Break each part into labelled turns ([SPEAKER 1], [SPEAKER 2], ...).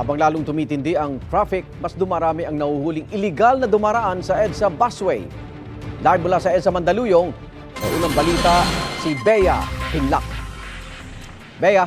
[SPEAKER 1] Habang lalong tumitindi ang traffic, mas dumarami ang nahuhuling iligal na dumaraan sa EDSA busway. Live mula sa EDSA Mandaluyong, sa unang balita, si Bea Hinlak. Bea.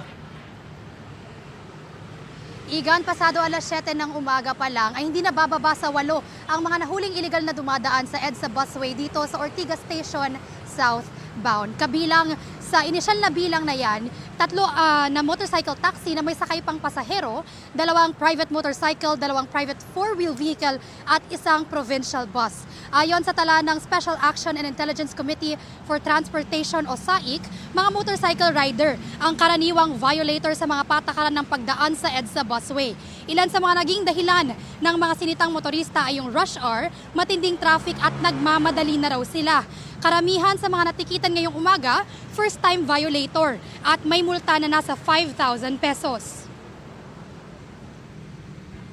[SPEAKER 2] Igan, pasado alas 7 ng umaga pa lang ay hindi na bababa sa 8 ang mga nahuling iligal na dumadaan sa EDSA busway dito sa Ortigas Station southbound. Kabilang sa inisyal na bilang na yan, 3 na motorcycle taxi na may sakay pang pasahero, 2 private motorcycle, 2 private 4-wheel vehicle at 1 provincial bus. Ayon sa tala ng Special Action and Intelligence Committee for Transportation o SAIC, mga motorcycle rider ang karaniwang violator sa mga patakaran ng pagdaan sa EDSA busway. Ilan sa mga naging dahilan ng mga sinitang motorista ay yung rush hour, matinding traffic at nagmamadali na raw sila. Karamihan sa mga natikitan ngayong umaga, first-time violator at may multa na nasa 5,000 pesos.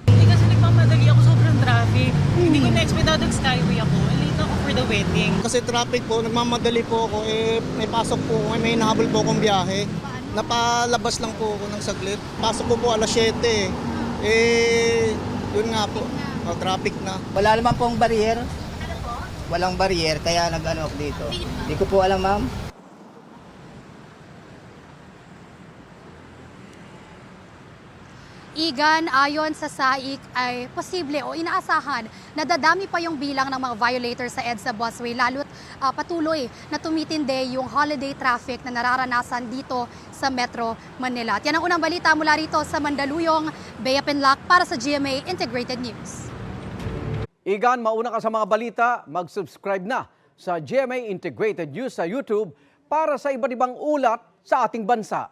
[SPEAKER 3] Hindi kasi nagmamadali ako, sobrang traffic. Hindi ko na-expect na skyway ako. Late ako for the wedding.
[SPEAKER 4] Kasi traffic po, nagmamadali po ako, may pasok po ako, may hinahabol po akong biyahe. Napalabas lang po ako ng saglit. Pasok ko po alas 7 yun nga po, traffic na.
[SPEAKER 5] Wala naman pong barrier. Walang barrier, kaya nag-ano ako dito. Hindi ko po alam, ma'am.
[SPEAKER 2] Igan, ayon sa SAIC ay posible o inaasahan na dadami pa yung bilang ng mga violators sa EDSA busway lalo't patuloy na tumitindi yung holiday traffic na nararanasan dito sa Metro Manila. At yan ang unang balita mula rito sa Mandaluyong. Bea Hinlak para sa GMA Integrated News.
[SPEAKER 1] Igan, mauna ka sa mga balita, mag-subscribe na sa GMA Integrated News sa YouTube para sa iba't ibang ulat sa ating bansa.